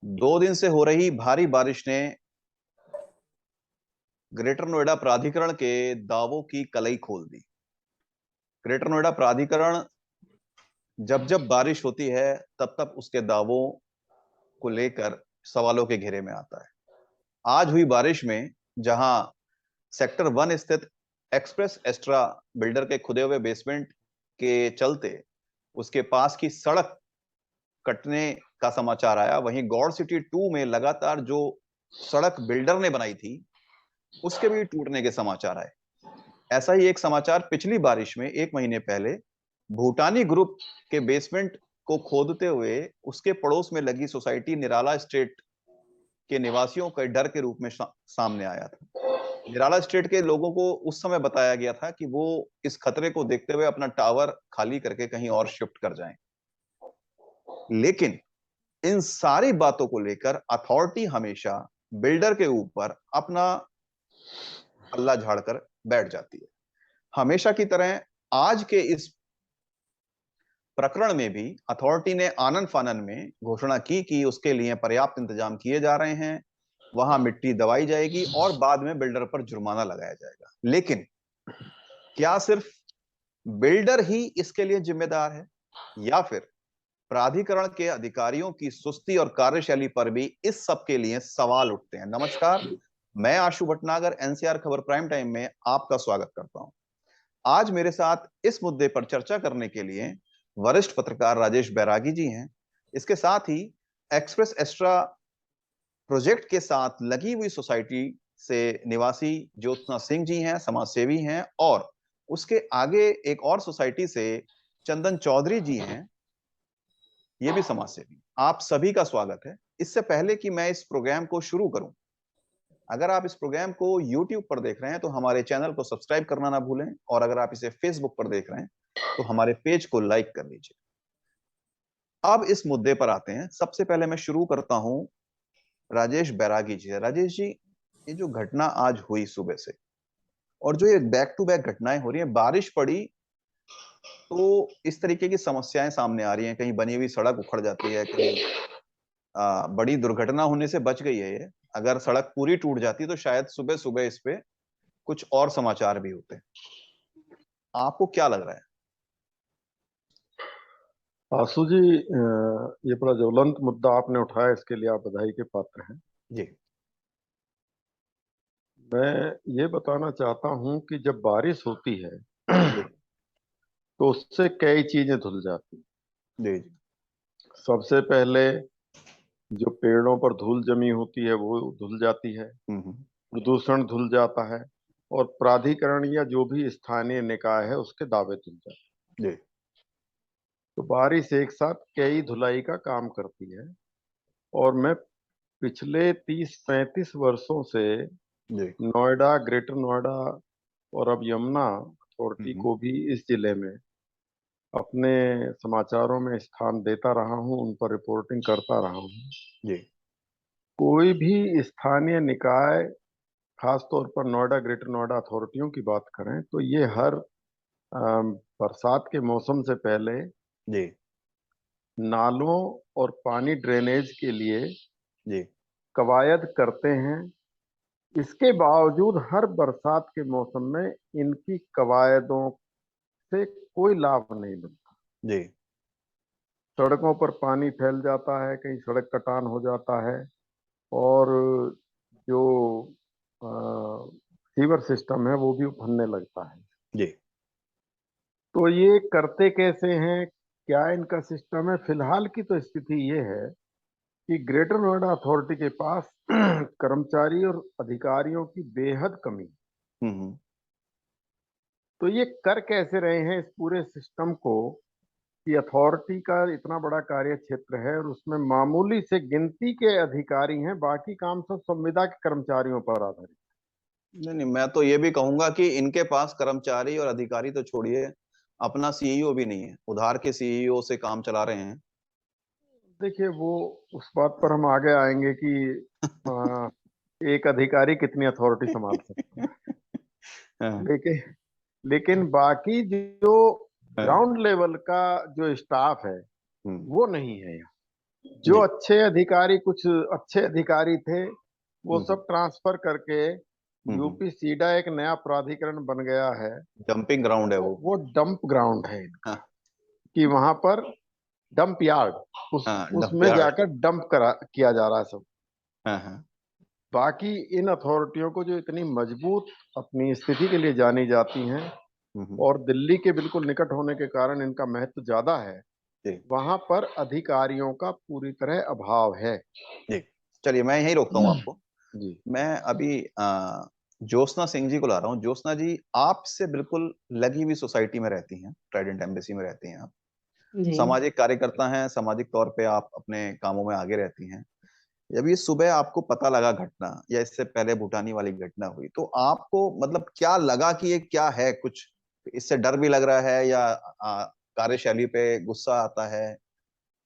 2 दिन से हो रही भारी बारिश ने ग्रेटर नोएडा प्राधिकरण के दावों की कलई खोल दी। ग्रेटर नोएडा प्राधिकरण जब जब बारिश होती है तब तब उसके दावों को लेकर सवालों के घेरे में आता है। आज हुई बारिश में जहां सेक्टर 1 स्थित एक्सप्रेस एस्ट्रा बिल्डर के खुदे हुए बेसमेंट के चलते उसके पास की सड़क कटने का समाचार आया, वहीं गौड़ सिटी 2 में लगातार जो सड़क बिल्डर ने बनाई थी उसके भी टूटने के समाचार आए। ऐसा ही एक समाचार पिछली बारिश में 1 महीने पहले भूटानी ग्रुप के बेसमेंट को खोदते हुए उसके पड़ोस में लगी सोसाइटी निराला स्टेट के निवासियों के डर के रूप में सामने आया था। निराला स्टेट के लोगों को उस समय बताया गया था कि वो इस खतरे को देखते हुए अपना टावर खाली करके कहीं और शिफ्ट कर जाएं। लेकिन इन सारी बातों को लेकर अथॉरिटी हमेशा बिल्डर के ऊपर अपना पल्ला झाड़कर बैठ जाती है। हमेशा की तरह आज के इस प्रकरण में भी अथॉरिटी ने आनन फानन में घोषणा की कि उसके लिए पर्याप्त इंतजाम किए जा रहे हैं, वहां मिट्टी दबाई जाएगी और बाद में बिल्डर पर जुर्माना लगाया जाएगा। लेकिन क्या सिर्फ बिल्डर ही इसके लिए जिम्मेदार है या फिर प्राधिकरण के अधिकारियों की सुस्ती और कार्यशैली पर भी इस सब के लिए सवाल उठते हैं? नमस्कार, मैं आशु भटनागर एनसीआर खबर प्राइम टाइम में आपका स्वागत करता हूं। आज मेरे साथ इस मुद्दे पर चर्चा करने के लिए वरिष्ठ पत्रकार राजेश बैरागी जी हैं। इसके साथ ही एक्सप्रेस एस्ट्रा प्रोजेक्ट के साथ लगी हुई सोसाइटी से निवासी ज्योत्सना सिंह जी हैं, समाज सेवी हैं, और उसके आगे एक और सोसाइटी से चंदन चौधरी जी हैं, ये भी समाज सेवी। आप सभी का स्वागत है। इससे पहले कि मैं इस प्रोग्राम को शुरू करूं, अगर आप इस प्रोग्राम को YouTube पर देख रहे हैं तो हमारे चैनल को सब्सक्राइब करना ना भूलें, और अगर आप इसे Facebook पर देख रहे हैं तो हमारे पेज को लाइक कर लीजिए। अब इस मुद्दे पर आते हैं। सबसे पहले मैं शुरू करता हूं राजेश बैरागी जी। राजेश जी, ये जो घटना आज हुई सुबह से, और जो ये बैक टू बैक घटनाएं हो रही हैं, बारिश पड़ी तो इस तरीके की समस्याएं सामने आ रही हैं। कहीं बनी हुई सड़क उखड़ जाती है, कहीं बड़ी दुर्घटना होने से बच गई है ये। अगर सड़क पूरी टूट जाती तो शायद सुबह सुबह इस पे कुछ और समाचार भी होते हैं। आपको क्या लग रहा है? आशु जी, ये बड़ा ज्वलंत मुद्दा आपने उठाया, इसके लिए आप बधाई के पात्र हैं। जी। मैं ये बताना चाहता हूं कि जब बारिश होती है जी। तो उससे कई चीजें धुल जाती हैं। जी। जी। सबसे पहले जो पेड़ों पर धूल जमी होती है वो धुल जाती है, हम्म। प्रदूषण धुल जाता है, और प्राधिकरण या जो भी स्थानीय निकाय है उसके दावे धुल जाते हैं। जी। तो बारिश एक साथ कई धुलाई का काम करती है। और मैं पिछले 30-35 वर्षों से जी। नोएडा, ग्रेटर नोएडा और अब यमुना अथॉरिटी हम्म। को भी इस जिले में अपने समाचारों में स्थान देता रहा हूं, उन पर रिपोर्टिंग करता रहा हूं। जी। कोई भी स्थानीय निकाय, खास तौर पर नोएडा, ग्रेटर नोएडा अथॉरिटियों की बात करें तो ये हर बरसात के मौसम से पहले जी। नालों और पानी ड्रेनेज के लिए जी। कवायद करते हैं। इसके बावजूद हर बरसात के मौसम में इनकी कवायदों से कोई लाभ नहीं मिलता। जी। सड़कों पर पानी फैल जाता है, कहीं सड़क कटान हो जाता है, और जो सीवर सिस्टम है वो भी उफनने लगता है। जी। तो ये करते कैसे हैं, क्या इनका सिस्टम है? फिलहाल की तो स्थिति ये है कि ग्रेटर नोएडा अथॉरिटी के पास कर्मचारी और अधिकारियों की बेहद कमी है। हम्म। तो ये कर कैसे रहे हैं इस पूरे सिस्टम को कि अथॉरिटी का इतना बड़ा कार्य क्षेत्र है और उसमें मामूली से गिनती के अधिकारी हैं, बाकी काम सब संविदा के कर्मचारियों पर आधारित। नहीं नहीं, मैं तो ये भी कहूंगा कि इनके पास कर्मचारी और अधिकारी तो छोड़िए, अपना सीईओ भी नहीं है। उधार के सीईओ से काम चला रहे हैं। देखिए, वो उस बात पर हम आगे आएंगे कि आ, एक अधिकारी कितनी अथॉरिटी संभाल सकता है। हाँ। लेकिन लेकिन बाकी जो हाँ। ग्राउंड लेवल का जो स्टाफ है हम्म। वो नहीं है यहाँ। जो जी। अच्छे अधिकारी, कुछ अच्छे अधिकारी थे, वो हम्म, सब ट्रांसफर करके हम्म। यूपी सीडा एक नया प्राधिकरण बन गया है। डंपिंग ग्राउंड है वो। वो डंप ग्राउंड है हाँ कि वहां पर डंप यार्ड, हाँ, डंप उसमें यार्ड। जाकर डंप करा किया जा रहा है सब। हाँ हाँ। बाकी इन अथॉरिटियों को जो इतनी मजबूत अपनी स्थिति के लिए जानी जाती हैं हम्म। और दिल्ली के बिल्कुल निकट होने के कारण इनका महत्व ज्यादा है, जी वहां पर अधिकारियों का पूरी तरह अभाव है। जी। चलिए मैं यहीं रोकता हूँ आपको। जी मैं अभी ज्योत्सना सिंह जी को ला रहा हूँ। ज्योत्सना जी, आपसे बिल्कुल लगी हुई सोसाइटी में रहती हैं, ट्राइडेंट एम्बेसी में रहती हैं आप। जी सामाजिक कार्यकर्ता हैं, सामाजिक तौर पे आप अपने कामों में आगे रहती हैं। जब ये सुबह आपको पता लगा घटना, या इससे पहले भूटानी वाली घटना हुई, तो आपको मतलब क्या लगा कि ये क्या है? कुछ इससे डर भी लग रहा है, या कार्यशैली पे गुस्सा आता है,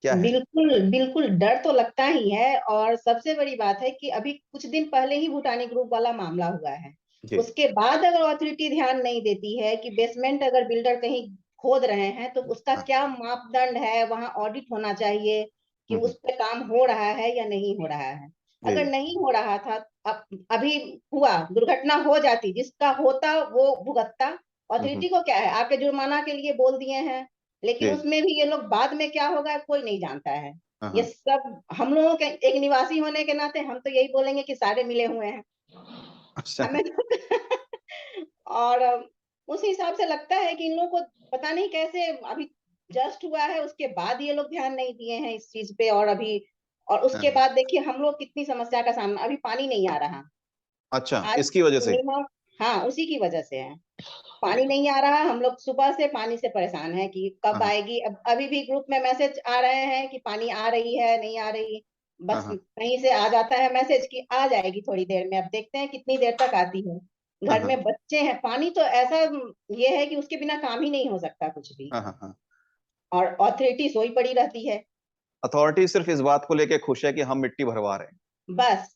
क्या है? बिल्कुल बिल्कुल, डर तो लगता ही है। और सबसे बड़ी बात है कि अभी कुछ दिन पहले ही भूटानी ग्रुप वाला मामला हुआ है। जी। उसके बाद अगर अथॉरिटी ध्यान नहीं देती है कि बेसमेंट अगर बिल्डर कहीं खोद रहे हैं तो उसका हाँ। क्या मापदंड है, वहां ऑडिट होना चाहिए कि हम्म, उस पे काम हो रहा है या नहीं हो रहा है। जी अगर जी। नहीं हो रहा था, अभी हुआ, दुर्घटना हो जाती, जिसका होता वो भुगतता। हम्म, अथॉरिटी को क्या है, आपके जुर्माना के लिए बोल दिए हैं, लेकिन जी। उसमें भी ये लोग बाद में क्या होगा कोई नहीं जानता है। हाँ ये हाँ। सब हम लोगों के एक निवासी होने के नाते हम तो यही बोलेंगे कि सारे मिले हुए हैं अच्छा। हमें तो और उस हिसाब से लगता है कि इन लोगों को पता नहीं कैसे अभी जस्ट हुआ है, उसके बाद ये लोग ध्यान नहीं दिए हैं इस चीज पे। और अभी और हाँ उसके हाँ। बाद देखिए हम लोग कितनी समस्या का सामना, अभी पानी नहीं आ रहा अच्छा, आज इसकी वजह से? पूर्णिमा। हाँ, उसी की वजह से है। पानी नहीं आ रहा, हम लोग सुबह से पानी से परेशान है कि हाँ कब हाँ। आएगी। अब अभी भी ग्रुप में मैसेज आ रहे हैं कि पानी आ रही है, नहीं आ रही। हाँ बस हाँ। कहीं से आ जाता है मैसेज कि आ जाएगी थोड़ी देर में, अब देखते हैं कितनी देर तक आती है। हाँ घर हाँ। में बच्चे हैं, पानी तो ऐसा ये है कि उसके बिना काम ही नहीं हो सकता कुछ भी। हाँ हाँ। हाँ। और अथॉरिटी सोई पड़ी रहती है। अथॉरिटी सिर्फ इस बात को लेके खुश है कि हम मिट्टी भरवा रहे हैं। बस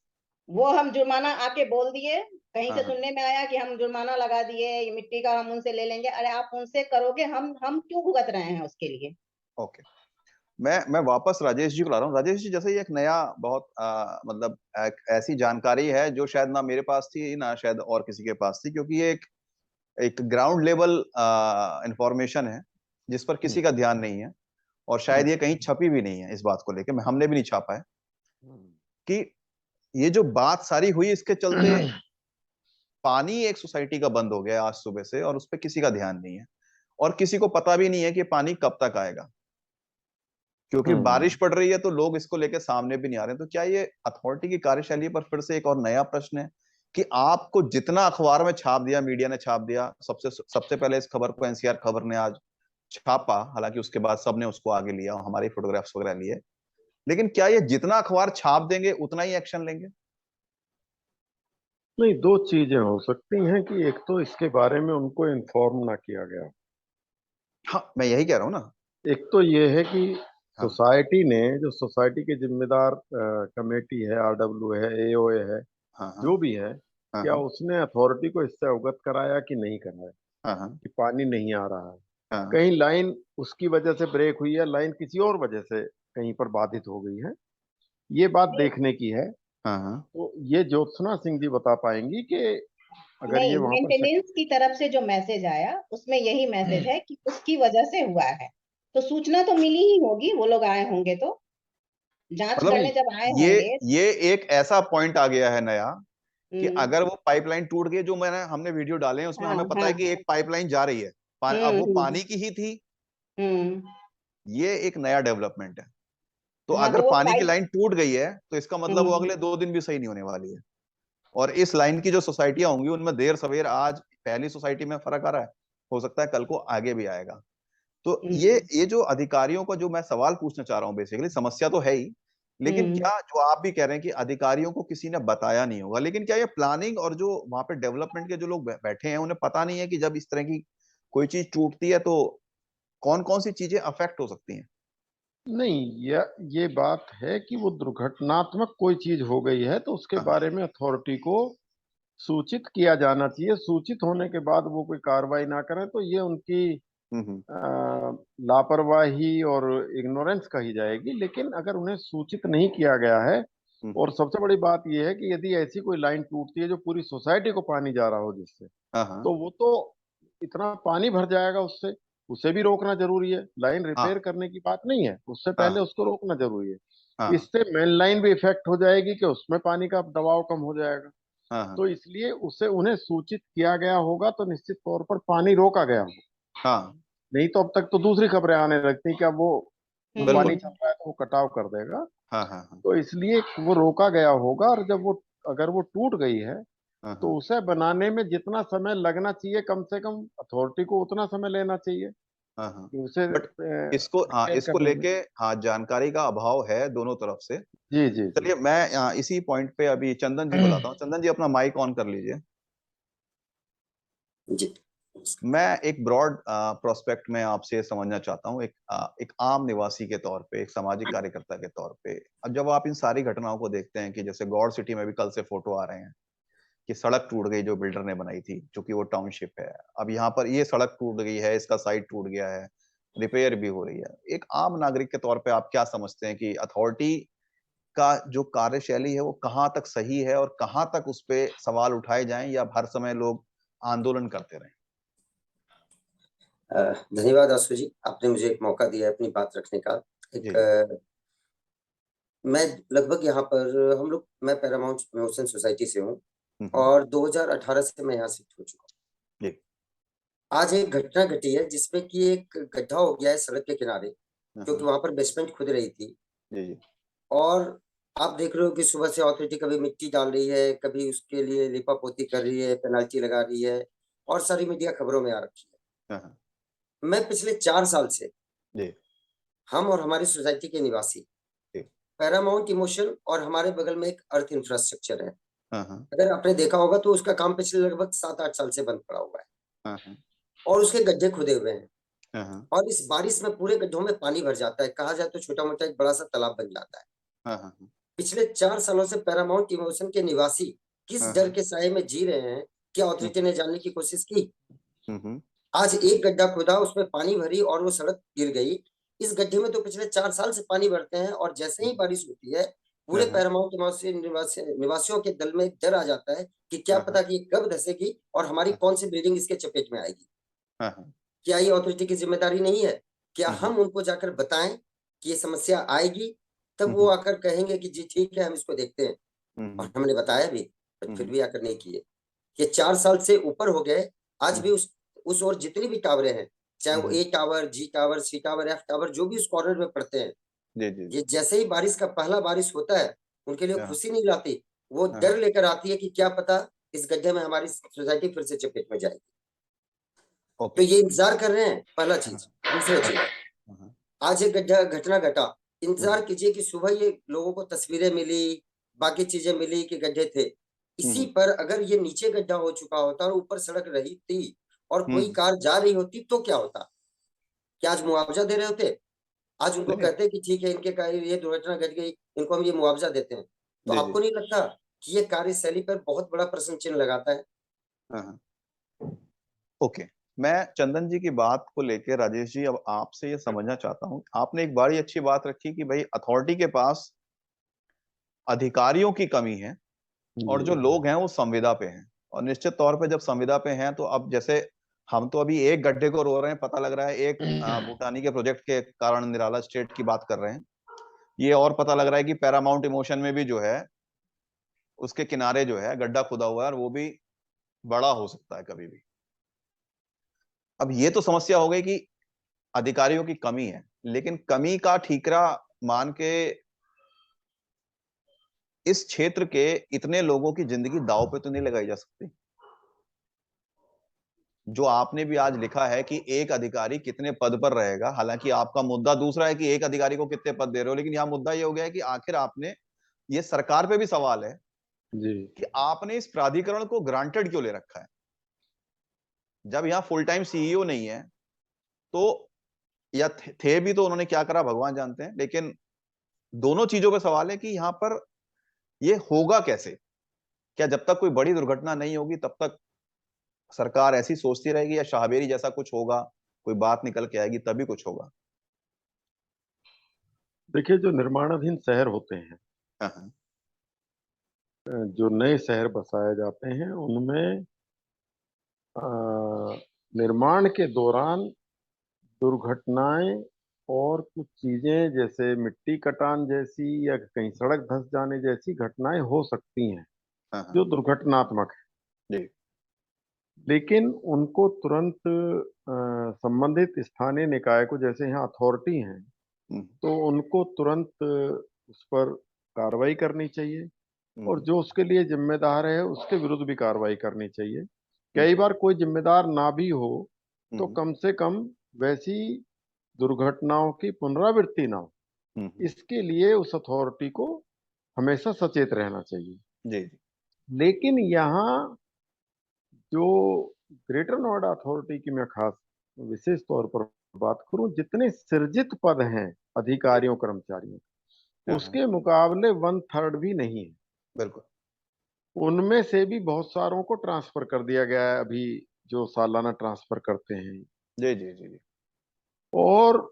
वो हम जुर्माना आके बोल दिए, कहीं हाँ से हाँ। सुनने में आया कि हम जुर्माना लगा दिए, ये मिट्टी का हम उनसे ले लेंगे। अरे आप उनसे करोगे, हम क्यों भुगत रहे हैं उसके लिए। ओके। मैं वापस राजेश जी को ला रहा हूँ। राजेश जी, जैसे ये एक नया बहुत मतलब एक ऐसी जानकारी है जो शायद ना मेरे पास थी, ना शायद और किसी के पास थी, क्योंकि ये एक एक ग्राउंड लेवल इंफॉर्मेशन है जिस पर किसी का ध्यान नहीं है, और शायद ये कहीं छपी भी नहीं है। इस बात को लेके हमने भी नहीं छापा है कि ये जो बात सारी हुई, इसके चलते पानी एक सोसाइटी का बंद हो गया आज सुबह से, और उस पर किसी का ध्यान नहीं है, और किसी को पता भी नहीं है कि पानी कब तक आएगा। क्योंकि बारिश पड़ रही है तो लोग इसको लेके सामने भी नहीं आ रहे हैं। तो क्या ये अथॉरिटी की कार्यशैली पर फिर से एक और नया प्रश्न है कि आपको जितना अखबार में छाप दिया, मीडिया ने छाप दिया, सबसे सबसे पहले इस खबर को एनसीआर खबर ने आज छापा, हालांकि उसके बाद सबने उसको आगे लिया, हमारे फोटोग्राफ्स वगैरह लिए, लेकिन क्या ये जितना अखबार छाप देंगे उतना ही एक्शन लेंगे? नहीं, दो चीजें हो सकती हैं कि एक तो इसके बारे में उनको इन्फॉर्म ना किया गया। हाँ, मैं यही कह रहा हूँ ना। एक तो ये है कि हाँ सोसाइटी ने, जो सोसाइटी के जिम्मेदार कमेटी है, आरडब्ल्यू है, एओए है, हाँ। हाँ जो भी है, हाँ। क्या हाँ उसने अथॉरिटी को इससे अवगत कराया कि नहीं कराया हाँ। हाँ कि पानी नहीं आ रहा है। हाँ। कहीं लाइन उसकी वजह से ब्रेक हुई है, लाइन किसी और वजह से कहीं पर बाधित हो गई है, ये बात नहीं देखने की है। हाँ। हाँ। तो ये ज्योत्सना सिंह जी बता पाएंगी कि अगर ये नहीं, वहां पर मेंटेनेंस की तरफ से जो मैसेज आया उसमें यही मैसेज है कि उसकी वजह से हुआ है। तो सूचना तो मिली ही होगी, वो लोग आए होंगे तो जांच मतलब करने जब आए ये होंगे। ये एक ऐसा पॉइंट आ गया है नया कि हम्म। अगर वो पाइपलाइन टूट गई, जो हमने वीडियो डाले हैं उसमें हाँ हमें पता है हाँ। कि एक पाइपलाइन जा रही है, अब वो हम्म। पानी की ही थी। हम्म। ये एक नया डेवलपमेंट है। तो हाँ, अगर तो वो पानी की पाइप। लाइन टूट गई है तो इसका मतलब वो हम्म। अगले 2 दिन भी सही नहीं होने वाली है। और इस लाइन की जो सोसाइटियां होंगी उनमें देर सवेर, आज पहली सोसाइटी में फर्क आ रहा है, हो सकता है कल को आगे भी आएगा। तो हम्म। ये जो अधिकारियों को, जो मैं सवाल पूछना चाह रहा हूँ, बेसिकली समस्या तो है ही, लेकिन हम्म। क्या जो आप भी कह रहे हैं कि अधिकारियों को किसी ने बताया नहीं होगा, लेकिन क्या ये प्लानिंग और जो वहां पे डेवलपमेंट के जो लोग बैठे हैं उन्हें पता नहीं है कि जब इस तरह की कोई चीज टूटती है तो कौन कौन सी चीजें अफेक्ट हो सकती हैं? नहीं, ये बात है कि वो दुर्घटनात्मक कोई चीज हो गई है तो उसके हाँ बारे में अथॉरिटी को सूचित किया जाना चाहिए। सूचित होने के बाद वो कोई कार्रवाई ना करें तो ये उनकी लापरवाही और इग्नोरेंस कही जाएगी, लेकिन अगर उन्हें सूचित नहीं किया गया है, और सबसे बड़ी बात यह है कि यदि ऐसी कोई लाइन टूटती है जो पूरी सोसाइटी को पानी जा रहा हो जिससे, हाँ तो वो तो इतना पानी भर जाएगा उससे, उसे भी रोकना जरूरी है। लाइन रिपेयर हाँ करने की बात नहीं है, उससे पहले हाँ उसको रोकना जरूरी है। हाँ इससे मेन लाइन भी इफेक्ट हो जाएगी कि उसमें पानी का दबाव कम हो जाएगा। हाँ हाँ तो इसलिए उसे उन्हें सूचित किया गया होगा, तो निश्चित तौर पर पानी रोका गया होगा। हाँ, नहीं तो अब तक तो दूसरी खबरें आने लगती कि अब वो जो पानी बिल्कुल। चल रहा है तो वो कटाव कर देगा। हाँ हाँ हाँ तो इसलिए वो रोका गया होगा, और जब वो, अगर वो टूट गई है, हाँ तो हाँ उसे बनाने में जितना समय लगना चाहिए, कम से कम अथॉरिटी को उतना समय लेना चाहिए हाँ हाँ। कि उसे बट इसको, हाँ, रिपेयर इसको करने में। लेके, हाँ, जानकारी का अभाव है दोनों तरफ से। जी जी जी। चलिए, मैं इसी पॉइंट पे अभी चंदन जी बुलाता हूँ। चंदन जी, अपना माइक ऑन कर लीजिए। जी। मैं एक ब्रॉड प्रोस्पेक्ट में आपसे समझना चाहता हूँ, एक आम निवासी के तौर पे, एक सामाजिक कार्यकर्ता के तौर पे। अब जब आप इन सारी घटनाओं को देखते हैं कि जैसे गौड़ सिटी में भी कल से फोटो आ रहे हैं कि सड़क टूट गई जो बिल्डर ने बनाई थी, क्योंकि वो टाउनशिप है। अब यहाँ पर ये सड़क टूट गई है, इसका साइड टूट गया है, रिपेयर भी हो रही है। एक आम नागरिक के तौर पे आप क्या समझते हैं कि अथॉरिटी का जो कार्यशैली है वो कहाँ तक सही है, और कहाँ तक उस पे सवाल उठाए जाएं, या हर समय लोग आंदोलन करते रहें? धन्यवाद आशु जी, आपने मुझे एक मौका दिया है अपनी बात रखने का। जी। मैं लगभग यहाँ पर मैं पैरामाउंट प्रमोशन सोसाइटी से हूँ, हम्म। और 2018 से मैं यहाँ शिफ्ट हो चुका हूँ। जी। आज एक घटना घटी है जिसमें कि एक गड्ढा हो गया है सड़क के किनारे, क्योंकि वहां पर बेसमेंट खुद रही थी। जी जी। और आप देख रहे हो कि सुबह से अथॉरिटी कभी मिट्टी डाल रही है, कभी उसके लिए लिपापोती कर रही है, पेनल्टी लगा रही है, और सारी मीडिया खबरों में आ रखी है। हाँ। मैं पिछले 4 साल से, जी हम और हमारी सोसाइटी के निवासी, जी। पैरामाउंट इमोशन और हमारे बगल में एक अर्थ इंफ्रास्ट्रक्चर है, हाँ अगर आपने देखा होगा तो उसका काम पिछले लगभग 7-8 साल से बंद पड़ा हुआ है, हाँ और उसके गड्ढे खुदे हुए हैं। हाँ और इस बारिश में पूरे गड्ढों में पानी भर जाता है, कहा जाए तो छोटा मोटा एक बड़ा सा तालाब बन जाता है। हाँ पिछले 4 सालों से पैरामाउंट इमोशन के निवासी किस डर के साए में जी रहे हैं, क्या अथॉरिटी ने जानने की कोशिश की? आज एक गड्ढा खुदा, उसमें पानी भरी और वो सड़क गिर गई। इस गड्ढे में तो पिछले 4 साल से पानी भरते हैं, और जैसे ही बारिश होती है, पूरे पैरामाउंट निवासियों के दिल में डर आ जाता है कि क्या पता कि ये कब धंसेगी और हमारी कौन सी बिल्डिंग इसके चपेट में आएगी। क्या ये अथॉरिटी की जिम्मेदारी नहीं है? क्या हम उनको जाकर बताएं कि ये समस्या आएगी? तब वो आकर कहेंगे कि जी ठीक है, हम इसको देखते हैं, और हमने बताया भी, पर फिर भी आकर नहीं किए। ये 4 साल से ऊपर हो गए, आज भी उस ओर जितनी भी टावरें हैं, चाहे वो A tower, G tower, C tower, F tower, जो भी उस कॉर्नर में पड़ते हैं, ये जैसे ही बारिश का पहला बारिश होता है, उनके लिए खुशी नहीं लाती, वो डर लेकर आती है कि क्या पता इस गड्ढे में हमारी सोसाइटी फिर से चपेट में जाएगी। तो ये इंतजार कर रहे हैं, पहला चीज। दूसरा चीज, आज एक घटना घटा, इंतजार कीजिए कि सुबह ये लोगों को तस्वीरें मिली, बाकी चीजें मिली कि गड्ढे थे। इसी पर अगर ये नीचे गड्ढा हो चुका होता और ऊपर सड़क रही थी और कोई कार जा रही होती तो क्या होता? क्या आज मुआवजा दे रहे होते? आज उनको कहते कि ठीक है, इनके ये दुर्घटना घट गई, इनको हम ये मुआवजा देते हैं। तो आपको नहीं लगता कि ये कार्यशैली पर बहुत बड़ा प्रश्न चिन्ह लगाता है? ओके, मैं चंदन जी की बात को लेकर, राजेश जी, अब आपसे ये समझना चाहता हूँ। आपने एक बड़ी अच्छी बात रखी कि भाई अथॉरिटी के पास अधिकारियों की कमी है, और जो लोग हैं वो संविदा पे हैं। और निश्चित तौर पे जब संविदा पे हैं, तो अब जैसे हम तो अभी एक गड्ढे को रो रहे हैं, पता लग रहा है एक भूटानी के प्रोजेक्ट के कारण निराला स्टेट की बात कर रहे हैं। ये और पता लग रहा है कि पैरामाउंट इमोशन में भी जो है उसके किनारे जो है गड्ढा खुदा हुआ है, और वो भी बड़ा हो सकता है कभी भी। अब ये तो समस्या हो गई कि अधिकारियों की कमी है, लेकिन कमी का ठीकरा मान के इस क्षेत्र के इतने लोगों की जिंदगी दांव पे तो नहीं लगाई जा सकती। जो आपने भी आज लिखा है कि एक अधिकारी कितने पद पर रहेगा, हालांकि आपका मुद्दा दूसरा है कि एक अधिकारी को कितने पद दे रहे हो, लेकिन यहां मुद्दा ये हो गया है कि आखिर आपने, ये सरकार पे भी सवाल है जी, कि आपने इस प्राधिकरण को ग्रांटेड क्यों ले रखा है, जब यहां फुल टाइम सीईओ नहीं है। तो या थे भी तो उन्होंने क्या करा भगवान जानते हैं, लेकिन दोनों चीजों पे सवाल है कि यहां पर ये होगा कैसे। क्या जब तक कोई बड़ी दुर्घटना नहीं होगी तब तक सरकार ऐसी सोचती रहेगी, या शाहबेरी जैसा कुछ होगा कोई बात निकल के आएगी तभी कुछ होगा। देखिए, जो निर्माणाधीन शहर होते हैं, हाँ, जो नए शहर बसाए जाते हैं, उनमें अ, निर्माण के दौरान दुर्घटनाएं और कुछ चीजें जैसे मिट्टी कटान जैसी या कहीं सड़क धंस जाने जैसी घटनाएं हो सकती हैं, हाँ, जो दुर्घटनात्मक है। जी, लेकिन उनको तुरंत संबंधित स्थानीय निकाय को, जैसे यहाँ अथॉरिटी हैं, हम्म, तो उनको तुरंत उस पर कार्रवाई करनी चाहिए, और हम्म, जो उसके लिए जिम्मेदार है उसके विरुद्ध भी कार्रवाई करनी चाहिए। हम्म, कई बार कोई जिम्मेदार ना भी हो तो हम्म, कम से कम वैसी दुर्घटनाओं की पुनरावृत्ति ना हो, हम्म, इसके लिए उस अथॉरिटी को हमेशा सचेत रहना चाहिए। जी, जी, लेकिन यहाँ जो ग्रेटर नोएडा अथॉरिटी की मैं खास विशेष तौर पर बात करूं, जितने सृजित पद हैं जी, अधिकारियों कर्मचारियों, हाँ, हाँ, उसके मुकाबले 1/3 भी नहीं है। बिल्कुल, उनमें से भी बहुत सारों को ट्रांसफर कर दिया गया है अभी, जो सालाना ट्रांसफर करते हैं। जी, जी, जी, जी, और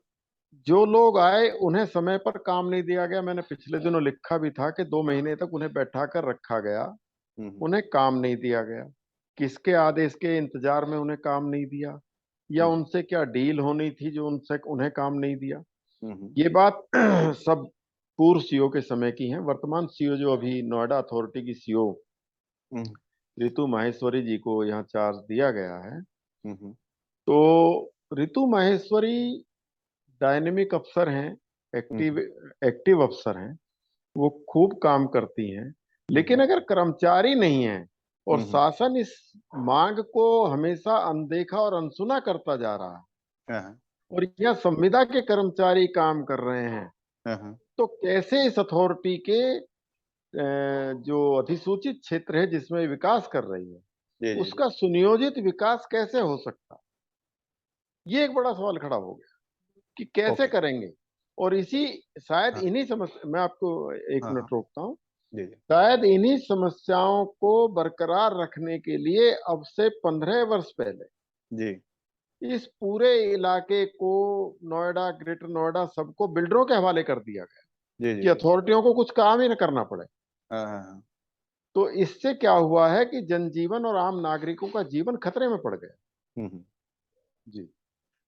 जो लोग आए उन्हें समय पर काम नहीं दिया गया। मैंने पिछले दिनों लिखा भी था कि 2 महीने तक उन्हें बैठा कर रखा गया, हम्म, उन्हें काम नहीं दिया गया। किसके आदेश के इंतजार में उन्हें काम नहीं दिया, या हम्म, उनसे क्या डील होनी थी जो उनसे उन्हें काम नहीं दिया। हम्म, ये बात सब पूर्व सीओ के समय की है। वर्तमान सीओ जो अभी नोएडा अथॉरिटी की सीओ हम्म, रितु माहेश्वरी जी को यहाँ चार्ज दिया गया है, हम्म, तो रितु माहेश्वरी डायनेमिक अफसर हैं, एक्टिव हम्म, एक्टिव अफसर हैं, वो खूब काम करती हैं। लेकिन हम्म, अगर कर्मचारी नहीं है और हम्म, शासन इस मांग को हमेशा अनदेखा और अनसुना करता जा रहा है, हाँ, और यहाँ संविदा के कर्मचारी काम कर रहे हैं, हाँ, हाँ, तो कैसे इस अथॉरिटी के जो अधिसूचित क्षेत्र है जिसमें विकास कर रही है, जी, जी, जी, उसका सुनियोजित विकास कैसे हो सकता है? ये एक बड़ा सवाल खड़ा हो गया कि कैसे ओके, करेंगे। और इसी शायद हाँ, इन्हीं समस्या, मैं आपको एक हाँ, हाँ, मिनट रोकता हूँ, जी, जी, शायद इन्हीं समस्याओं को बरकरार रखने के लिए अब से 15 वर्ष पहले जी, इस पूरे इलाके को, नोएडा, ग्रेटर नोएडा, सबको बिल्डरों के हवाले कर दिया गया जी, जी, कि जी, अथॉरिटियों को कुछ काम ही न करना पड़े। हाँ, हाँ, हाँ, तो इससे क्या हुआ है कि जनजीवन और आम नागरिकों का जीवन खतरे में पड़ गया। हम्म। जी।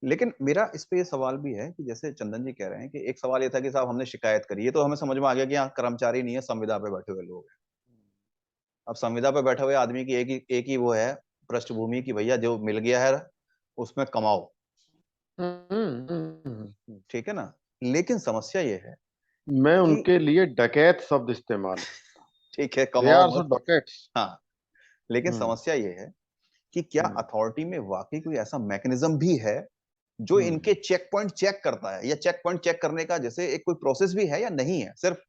लेकिन मेरा इस पे ये सवाल भी है कि जैसे चंदन जी कह रहे हैं कि एक सवाल ये था कि साहब हमने शिकायत करी, ये तो हमें समझ में आ गया कि यहाँ कर्मचारी नहीं है, संविदा पे बैठे हुए लोग हैं। अब संविदा पे बैठे हुए आदमी की एक ही वो है पृष्ठभूमि की, भैया जो मिल गया है उसमें कमाओ, ठीक है ना। लेकिन समस्या ये है मैं कि उनके लिए डकैत शब्द इस्तेमाल, ठीक है दे कमाओ आर सो मत, डकैट्स। हाँ, लेकिन हम्म। समस्या ये है कि क्या हम्म। अथॉरिटी में वाकई कोई ऐसा मैकेनिज्म भी है जो हम्म। इनके चेक पॉइंट चेक करता है, या चेक पॉइंट चेक करने का जैसे एक कोई प्रोसेस भी है या नहीं है, सिर्फ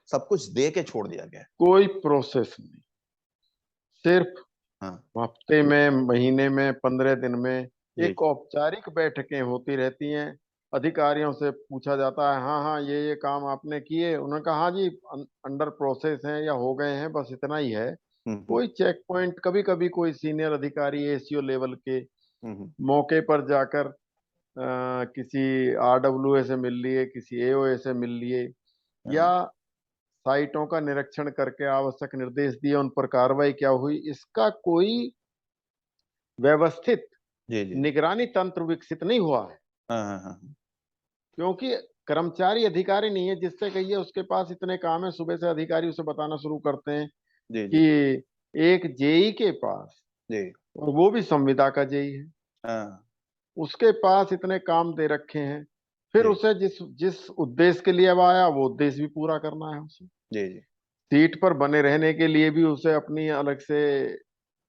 सब कुछ दे के छोड़ दिया गया है। कोई प्रोसेस नहीं, सिर्फ हाँ, हफ्ते में, महीने में, 15 दिन में जी, एक औपचारिक बैठकें होती रहती हैं। अधिकारियों से पूछा जाता है, हाँ हाँ ये काम आपने किए, उन्होंने कहा हाँ जी अंडर प्रोसेस हैं या हो गए हैं, बस इतना ही है। हम्म, कोई चेक पॉइंट, कभी कभी कोई सीनियर अधिकारी एसीओ लेवल के हम्म, मौके पर जाकर किसी आरडब्ल्यूए से मिल लिए, किसी एओए से मिल लिए, या हाँ, साइटों का निरीक्षण करके आवश्यक निर्देश दिए, उन पर कार्रवाई क्या हुई, इसका कोई व्यवस्थित जी, जी, जी, निगरानी तंत्र विकसित नहीं हुआ है। हाँ, हाँ, हाँ, क्योंकि कर्मचारी अधिकारी नहीं है, जिससे कहिए उसके पास इतने काम है, सुबह से अधिकारी उसे बताना शुरू करते हैं जी, जी, कि एक जेई के पास, जी, और वो भी संविदा का जेई है, हाँ, उसके पास इतने काम दे रखे हैं, फिर जी, उसे जिस जिस उद्देश्य के लिए अब आया वो उद्देश्य भी पूरा करना है उसे। जी, जी, सीट पर बने रहने के लिए भी उसे अपनी अलग से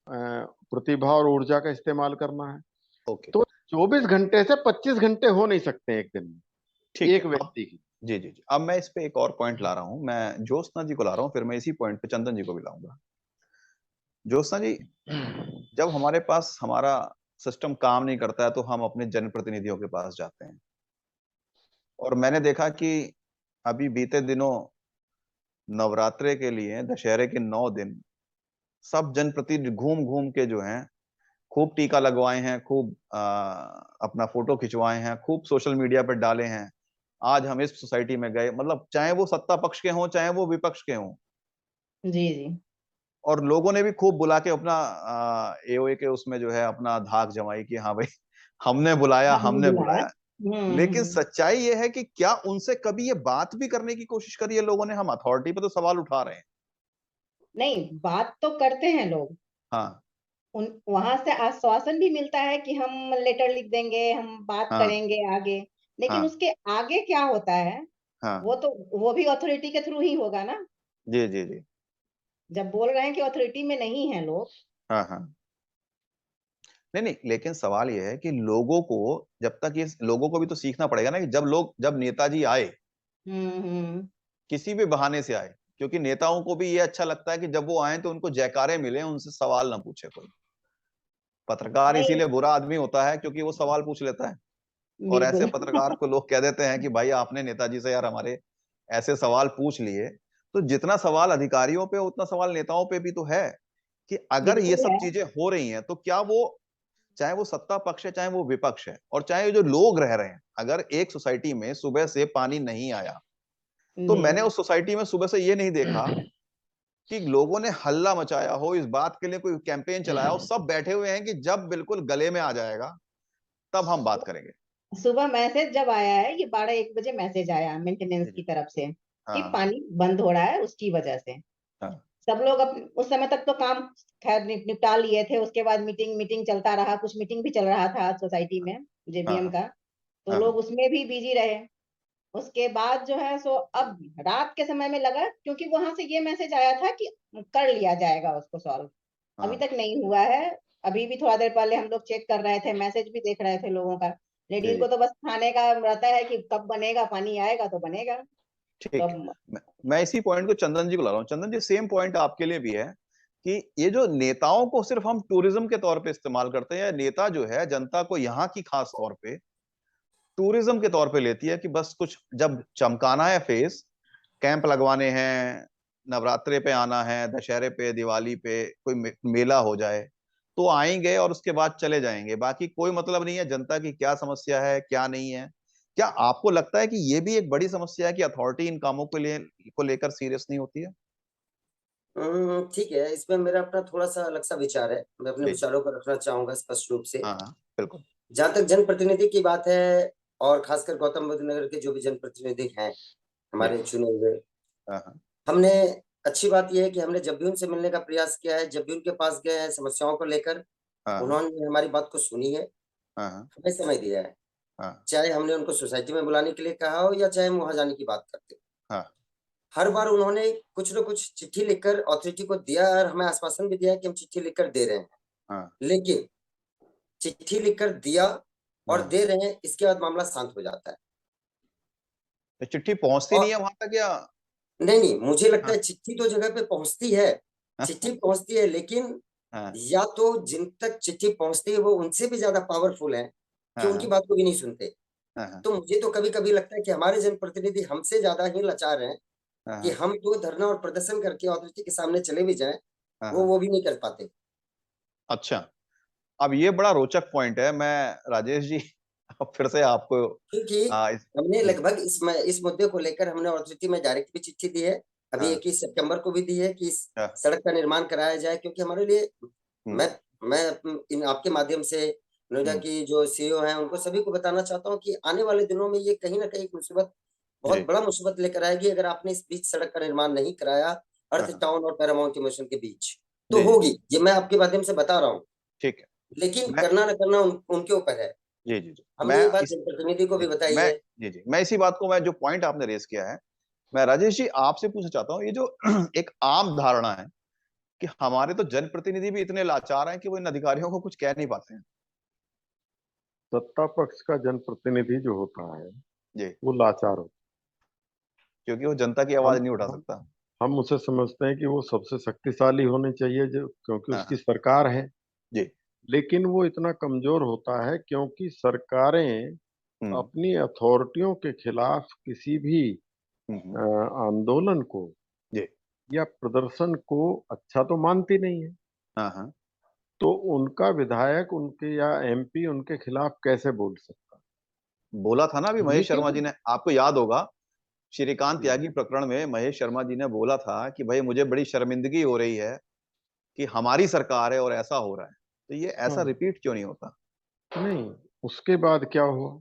प्रतिभा और ऊर्जा का इस्तेमाल करना है। ओके, तो 24 घंटे से 25 घंटे हो नहीं सकते हैं एक दिन में ठीक है। एक अब व्यक्ति की। जी, जी, जी, अब मैं इस पे एक और पॉइंट ला रहा हूँ, मैं ज्योत्सना जी को ला रहा हूँ, फिर मैं इसी पॉइंट पे चंदन जी को भी लाऊंगा। ज्योत्सना जी, जब हमारे पास हमारा सिस्टम काम नहीं करता है तो हम अपने जनप्रतिनिधियों के पास जाते हैं, और मैंने देखा कि अभी बीते दिनों नवरात्रे के लिए दशहरे के 9 दिन सब जनप्रतिनिधि घूम घूम के जो हैं खूब टीका लगवाए हैं, खूब अपना फोटो खिंचवाए हैं, खूब सोशल मीडिया पर डाले हैं, आज हम इस सोसाइटी में गए, मतलब चाहे वो सत्ता पक्ष के हों चाहे वो विपक्ष के हों, जी जी। और लोगों ने भी खूब बुला के अपना एओए के उसमें जो है अपना धाक जमाई कि हाँ भाई हमने बुलाया, आपने हमने बुलाया। बुलाया। लेकिन सच्चाई ये है कि क्या उनसे कभी ये बात भी करने की कोशिश करी है लोगों ने? हम अथॉरिटी पे तो सवाल उठा रहे हैं। नहीं, बात तो करते हैं लोग, हाँ उन वहां से आश्वासन भी मिलता है कि हम लेटर लिख देंगे, हम बात हाँ करेंगे आगे, लेकिन हाँ उसके आगे क्या होता है हाँ। वो तो वो भी अथॉरिटी के थ्रू ही होगा ना। जी जी जी। जब बोल रहे हैं कि अथॉरिटी में नहीं है लोग। हाँ हाँ। नहीं नहीं, लेकिन सवाल ये है कि लोगों को, जब तक ये, लोगों को भी तो सीखना पड़ेगा ना कि जब नेताजी आए, हम्म। किसी भी बहाने से आए, क्योंकि नेताओं को भी ये अच्छा लगता है कि जब वो आए तो उनको जयकारे मिले, उनसे सवाल ना पूछे कोई। पत्रकार नहीं, इसीलिए बुरा आदमी होता है क्योंकि वो सवाल पूछ लेता है, और ऐसे बिल्कुल। पत्रकार को लोग कह देते हैं कि भाई आपने नेताजी से यार हमारे ऐसे सवाल पूछ लिए। तो जितना सवाल अधिकारियों पे उतना सवाल नेताओं पे भी तो है कि अगर ये बिल्कुल सब है। चीजें हो रही हैं तो क्या वो, चाहे वो सत्ता पक्ष है चाहे वो विपक्ष है और चाहे जो लोग रह रहे हैं, अगर एक सोसाइटी में सुबह से पानी नहीं आया तो जी। मैंने उस सोसाइटी में सुबह से ये नहीं देखा कि लोगों ने हल्ला मचाया हो, इस बात के लिए कोई कैंपेन चलाया हो। सब बैठे हुए हैं कि जब बिल्कुल गले में आ जाएगा तब हम बात करेंगे। सुबह मैसेज जब आया है, ये 12-1 बजे मैसेज आया मेंटेनेंस जी की जी। तरफ से कि हाँ पानी बंद हो रहा है उसकी वजह से। हाँ सब लोग उस समय तक तो काम खैर निपटा लिए थे। उसके बाद मीटिंग मीटिंग चलता रहा, कुछ मीटिंग भी चल रहा था सोसाइटी में हाँ जेबीएम हाँ का, तो हाँ लोग उसमें भी बिजी रहे। उसके बाद जो है सो अब रात के समय में लगा, क्योंकि वहां से ये मैसेज आया था कि कर लिया जाएगा उसको सॉल्व। अभी हाँ। तक नहीं हुआ है। अभी भी थोड़ा देर पहले हम लोग चेक कर रहे थे, मैसेज भी देख रहे थे लोगों का। लेडीज जी को तो बस खाने का रहता है कि कब बनेगा, पानी आएगा तो बनेगा। तो ठीक। मैं इसी पॉइंट को चंदन जी को ला रहा हूँ। चंदन जी, सेम पॉइंट आपके लिए भी है कि ये जो नेताओं को सिर्फ हम टूरिज्म के तौर पे इस्तेमाल करते हैं, या नेता जो है जनता को यहाँ की खास तौर पे टूरिज्म के तौर पे लेती है कि बस कुछ जब चमकाना है फेस, कैंप लगवाने हैं, नवरात्रे पे आना है, दशहरे पे, दिवाली पे कोई मेला हो जाए तो आएंगे और उसके बाद चले जाएंगे, बाकी कोई मतलब नहीं है जनता की क्या समस्या है क्या नहीं है। क्या आपको लगता है कि ये भी एक बड़ी समस्या है कि अथॉरिटी इन कामों को लेकर सीरियस नहीं होती है? ठीक है, इसमें मेरा अपना थोड़ा सा अलग सा विचार है, मैं अपने जी। विचारों को रखना चाहूंगा स्पष्ट रूप से। हाँ हाँ बिल्कुल। जहां तक जनप्रतिनिधि की बात है, और खासकर गौतम बुद्ध नगर के जो भी जनप्रतिनिधि हैं जी। हमारे चुने हुए, हाँ हाँ हमने, अच्छी बात यह है कि हमने जब भी उनसे मिलने का प्रयास किया है, जब भी उनके पास गए हैं समस्याओं को लेकर, हाँ उन्होंने हमारी बात को सुनी है, हाँ हाँ हमें समय दिया है। हाँ चाहे हमने उनको सोसाइटी में बुलाने के लिए कहा हो या चाहे हम वहां जाने की बात करते हो, हाँ हर बार उन्होंने कुछ न कुछ चिट्ठी लिखकर अथॉरिटी को दिया और हमें आश्वासन भी दिया है कि हम चिट्ठी लिखकर दे रहे हैं। हाँ लेकिन चिट्ठी लिखकर दिया और हाँ। दे रहे हैं, इसके बाद मामला शांत हो जाता है। तो चिट्ठी पहुंचती नहीं और है वहां तक या? नहीं नहीं, मुझे लगता हाँ है चिट्ठी तो जगह पे पहुंचती है, चिट्ठी पहुंचती है, लेकिन हाँ या तो जिन तक चिट्ठी पहुंचती है वो उनसे भी ज्यादा पावरफुल है कि हाँ उनकी हाँ बात को भी नहीं सुनते। हाँ हाँ तो मुझे तो कभी कभी लगता है कि हमारे जनप्रतिनिधि हमसे ज्यादा ही लाचार हैं हाँ कि हाँ हम तो धरना और प्रदर्शन करके अथॉरिटी के सामने चले भी जाएं, हाँ हाँ। वो भी नहीं कर पाते। अच्छा, अब ये बड़ा रोचक पॉइंट है। मैं राजेश जी अब फिर से आपको क्योंकि हमने जी लगभग इस मुद्दे को लेकर हमने अथॉरिटी में डायरेक्ट भी चिट्ठी दी है, अभी हाँ 21 सितंबर को भी दी है कि इस हाँ सड़क का निर्माण कराया जाए, क्योंकि हमारे लिए, हम्म मैं इन आपके माध्यम से नोएडा हम्म की जो सीईओ हैं उनको सभी को बताना चाहता हूँ कि आने वाले दिनों में ये कहीं ना कहीं मुसीबत, बहुत जी बड़ा मुसीबत लेकर आएगी अगर आपने इस बीच सड़क का निर्माण नहीं कराया, हाँ अर्थ हाँ टाउन और पैरामाउंट इमोशन के बीच। तो जी जी होगी, ये मैं आपके माध्यम से बता रहा हूँ, ठीक है। लेकिन मैं करना न करना उनके ऊपर है। जी जी जी हमने मैं ये बात इस जनप्रतिनिधि को भी जी बताई मैं है। जी जी मैं इसी बात को, मैं जो पॉइंट आपने रेस किया है, मैं राजेश जी आपसे पूछना चाहता हूँ। ये जो एक आम धारणा है कि हमारे तो जनप्रतिनिधि भी इतने लाचार हैं कि वो इन अधिकारियों को कुछ कह नहीं पाते हैं। सत्ता पक्ष का जनप्रतिनिधि जो होता है जी। वो लाचार होता क्योंकि वो जनता की है। आवाज नहीं उठा हम सकता। हम उसे समझते हैं कि वो सबसे शक्तिशाली होनी चाहिए, जो क्योंकि हाँ उसकी हाँ सरकार है। जी। लेकिन वो इतना कमजोर होता है क्योंकि सरकारें हम्म अपनी अथॉरिटियों के खिलाफ किसी भी हम्म। आंदोलन को जी। या प्रदर्शन को अच्छा तो मानती नहीं है। हाँ हाँ तो उनका विधायक उनके या एमपी उनके खिलाफ कैसे बोल सकता? बोला था ना अभी ये महेश क्यों शर्मा जी ने, आपको याद होगा श्रीकांत जी त्यागी प्रकरण में महेश शर्मा जी ने बोला था कि भाई मुझे बड़ी शर्मिंदगी हो रही है कि हमारी सरकार है और ऐसा हो रहा है, तो ये ऐसा हाँ रिपीट क्यों नहीं होता? नहीं, उसके बाद क्या हुआ?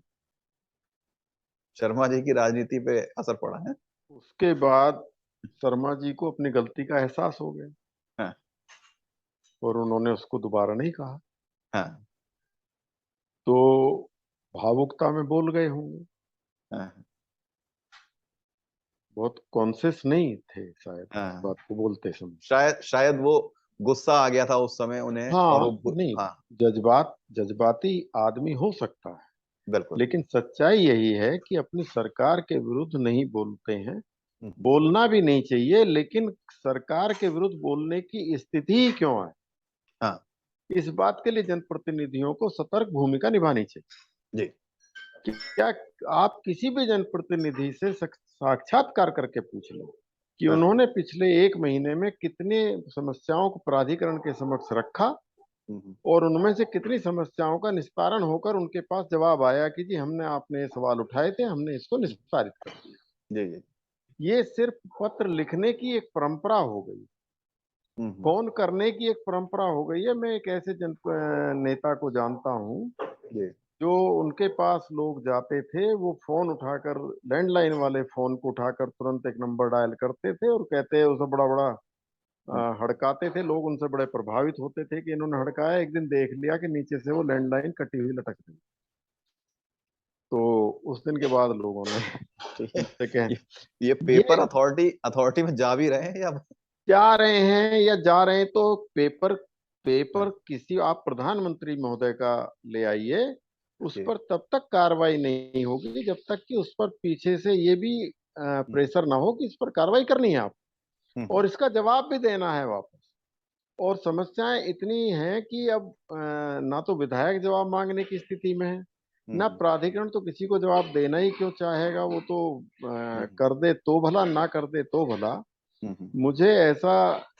शर्मा जी की राजनीति पे असर पड़ा है। उसके बाद शर्मा जी को अपनी गलती का एहसास हो गया हाँ, और उन्होंने उसको दोबारा नहीं कहा, हाँ, तो भावुकता में बोल गए होंगे, हाँ, बहुत कॉन्शियस नहीं थे शायद इस हाँ। बात को बोलते समय। शायद वो गुस्सा आ गया था उस समय उन्हें, और हाँ वो नहीं, हाँ, जज्बाती आदमी हो सकता है, बिल्कुल। लेकिन सच्चाई यही है कि अपनी सरकार के विरुद्ध नहीं बोलते हैं, हम्म, बोलना भी नहीं चाहिए, लेकिन सरकार के विरुद्ध बोलने की स्थिति ही क्यों है, हाँ, इस बात के लिए जनप्रतिनिधियों को सतर्क भूमिका निभानी चाहिए। जी, कि क्या आप किसी भी जनप्रतिनिधि से साक्षात्कार करके पूछ लो कि हाँ, उन्होंने पिछले 1 महीने में कितने समस्याओं को प्राधिकरण के समक्ष रखा हम्म, और उनमें से कितनी समस्याओं का निस्तारण होकर उनके पास जवाब आया कि जी हमने आपने ये सवाल उठाए थे, हमने इसको निस्तारित कर दिया। जी, जी, ये सिर्फ पत्र लिखने की एक परंपरा हो गई, हम्म, फोन करने की एक परंपरा हो गई है। मैं एक ऐसे नेता को जानता हूँ जी, जो उनके पास लोग जाते थे, वो फोन उठाकर, लैंडलाइन वाले फोन को उठाकर तुरंत एक नंबर डायल करते थे और कहते उसे बड़ा बड़ा हड़काते थे। लोग उनसे बड़े प्रभावित होते थे कि इन्होंने हड़काया, एक दिन देख लिया कि नीचे से वो लैंडलाइन कटी हुई लटक रही, तो उस दिन के बाद लोगों ने तो उनसे कह ये ये ये पेपर अथॉरिटी अथॉरिटी में जा भी रहे हैं या? जा रहे हैं या जा रहे हैं, तो पेपर पेपर हाँ, किसी, आप प्रधानमंत्री महोदय का ले आइए, उस जी, पर तब तक कार्रवाई नहीं होगी जब तक कि उस पर पीछे से ये भी हम्म, प्रेशर ना हो कि इस पर कार्रवाई करनी है आप, हम्म, और इसका जवाब भी देना है वापस। और समस्याएं इतनी हैं कि अब ना तो विधायक जवाब मांगने की स्थिति में है, ना हम्म, प्राधिकरण तो किसी को जवाब देना ही क्यों चाहेगा, वो तो हम्म, कर दे तो भला, ना कर दे तो भला। हम्म, मुझे ऐसा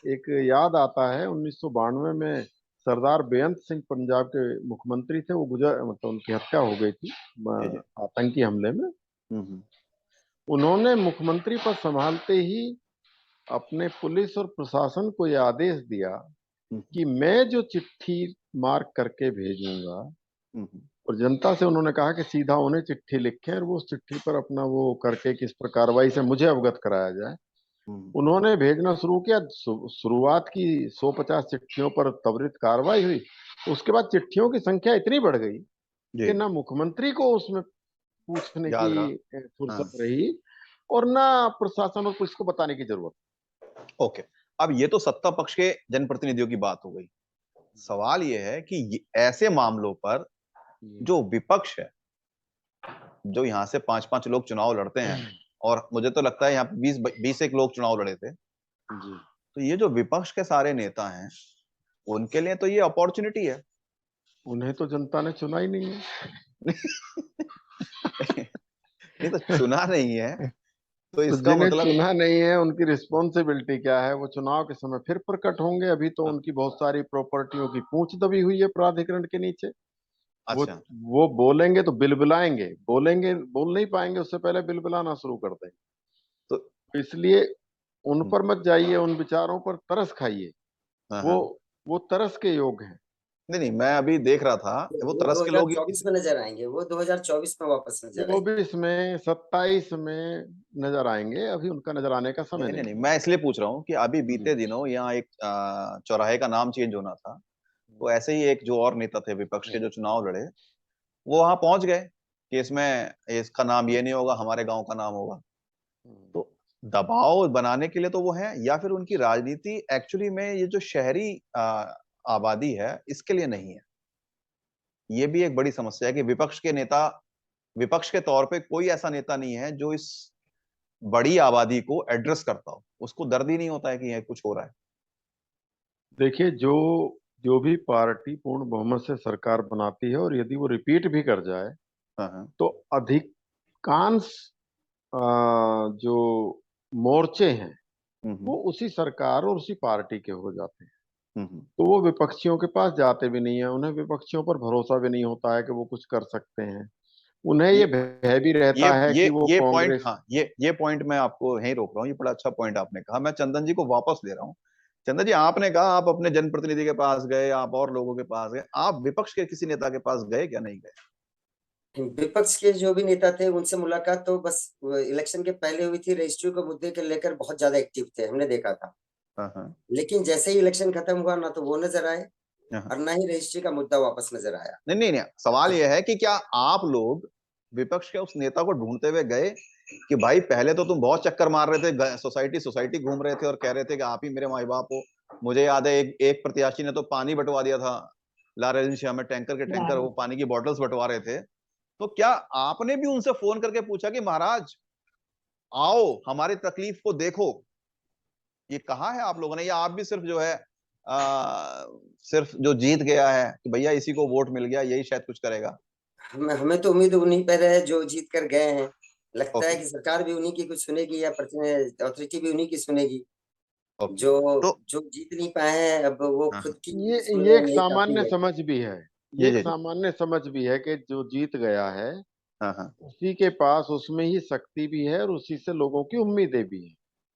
एक याद आता है, 1992 में सरदार बेअंत सिंह पंजाब के मुख्यमंत्री थे, वो गुजर, मतलब उनकी हत्या हो गई थी जी, जी, आतंकी हमले में। हम्म, उन्होंने मुख्यमंत्री पद संभालते ही अपने पुलिस और प्रशासन को यह आदेश दिया हम्म, कि मैं जो चिट्ठी मार्क करके भेजूंगा, हम्म, और जनता से उन्होंने कहा कि सीधा उन्हें चिट्ठी लिखें और वो उस चिट्ठी पर अपना वो करके किस पर कार्रवाई से मुझे अवगत कराया जाए। हम्म, उन्होंने भेजना शुरू किया, शुरुआत की 150 चिट्ठियों पर त्वरित कार्रवाई हुई। उसके बाद चिट्ठियों की संख्या इतनी बढ़ गई जी, कि ना मुख्यमंत्री को उसमें पूछने की याद रहा। हाँ, फुर्सत रही और ना प्रशासन और पुलिस को बताने की जरूरत। ओके। अब ये तो सत्ता पक्ष के जनप्रतिनिधियों की बात हो गई। सवाल ये है कि ऐसे मामलों पर जी जो विपक्ष है, जो यहाँ से 5-5 लोग चुनाव लड़ते हैं, और मुझे तो लगता है यहाँ पे 20 एक लोग चुनाव लड़े थे, जी, तो ये जो विपक्ष के सारे नेता हैं, उनके लिए तो ये अपॉर्चुनिटी है। उन्हें तो जनता ने चुना ही नहीं नहीं तो चुना नहीं है, है। तो तो इसका जिन्हें मतलब। चुना नहीं है उनकी रिस्पॉन्सिबिलिटी क्या है, वो चुनाव के समय फिर प्रकट होंगे। अभी तो उनकी बहुत सारी प्रॉपर्टियों की पूंछ दबी हुई है प्राधिकरण के नीचे। वो अच्छा, वो बोलेंगे तो बिलबिलाएंगे, बोलेंगे, बोल नहीं पाएंगे उससे पहले बिलबिलाना शुरू कर देंगे। तो तो इसलिए उन हम्म, पर मत जाइए, उन विचारों पर तरस खाइए। हाँ, वो हाँ, वो तरस के योग हैं। नहीं नहीं, मैं अभी देख रहा था, वो वो तरस के लोग 2024 में नजर आएंगे, वो 2024 में वापस नजर आएंगे। 24 में, 27 में नजर आएंगे, अभी उनका नजर आने का समय नहीं नहीं नहीं नहीं, है। मैं इसलिए पूछ रहा हूँ कि अभी जी बीते दिनों यहाँ एक चौराहे का नाम चेंज होना था, तो ऐसे ही एक जो और नेता थे विपक्ष के जो चुनाव लड़े, वो वहां पहुंच गए कि इसमें इसका नाम ये नहीं होगा, हमारे गांव का नाम होगा। तो दबाव बनाने के लिए तो वो है, या फिर उनकी राजनीति एक्चुअली में ये जो शहरी आबादी है इसके लिए नहीं है? ये भी एक बड़ी समस्या है कि विपक्ष के नेता, विपक्ष के तौर पे कोई ऐसा नेता नहीं है जो इस बड़ी आबादी को एड्रेस करता हो, उसको दर्द ही नहीं होता है कि ये कुछ हो रहा है। देखिए, जो जो भी पार्टी पूर्ण बहुमत से सरकार बनाती है और यदि वो रिपीट भी कर जाए, हाँ, हाँ, तो अधिकांश अ, जो मोर्चे हैं हम्म, वो उसी सरकार और उसी पार्टी के हो जाते हैं। तो वो विपक्षियों के पास जाते भी नहीं है, उन्हें विपक्षियों पर भरोसा भी नहीं होता है कि वो कुछ कर सकते हैं। उन्हें ये भय भी रहता है कि वो ये पॉइंट, कांग्रेस। हाँ, ये पॉइंट मैं आपको यहीं रोक रहा हूँ। ये बड़ा अच्छा पॉइंट आपने कहा, मैं चंदन जी को वापस ले रहा हूँ। चंदन जी, आपने कहा आप अपने जनप्रतिनिधि के पास गए, आप और लोगों के पास गए, आप विपक्ष के किसी नेता के पास गए क्या? नहीं गए? विपक्ष के जो भी नेता थे उनसे मुलाकात तो बस इलेक्शन के पहले हुई थी। रजिस्ट्री के मुद्दे के लेकर बहुत ज्यादा एक्टिव थे, हमने देखा था। हाँ, लेकिन जैसे ही इलेक्शन खत्म हुआ, ना तो वो नजर आए हाँ। और ना ही रजिस्ट्री का मुद्दा वापस नजर आया। नहीं नहीं नहीं, सवाल यह है कि क्या आप लोग विपक्ष के उस नेता को ढूंढते हुए गए कि भाई पहले तो तुम बहुत चक्कर मार रहे थे, सोसाइटी सोसाइटी घूम रहे थे और कह रहे थे कि आप ही मेरे माई बाप हो। मुझे याद है एक प्रत्याशी ने तो पानी बंटवा दिया था लाल रेजिडेंशिया में, टैंकर के टैंकर वो पानी की बॉटल्स बंटवा रहे थे। तो क्या आपने भी उनसे फोन करके पूछा कि महाराज आओ हमारी तकलीफ को देखो? ये कहा है आप लोगों ने, या आप भी सिर्फ जो है सिर्फ जो जीत गया है कि भैया इसी को वोट मिल गया यही शायद कुछ करेगा? हमें तो उम्मीद उन्हीं पर है जो जीत कर गए हैं। लगता है ओके, कि सरकार भी उन्हीं की कुछ सुनेगी या अथॉरिटी भी उन्हीं की सुनेगी। ओके। जो तो जो जीत नहीं पाए हैं, अब वो हाँ, खुद की ये सुन ये रहे एक हैं, यही काफी सामान्य है। समझ भी है। ये जी एक जी जी, सामान्य समझ भी है कि जो जीत गया है हाँ हाँ। उसी के पास उसमें ही शक्ति भी है और उसी से लोगों की उम्मीदें भी हैं।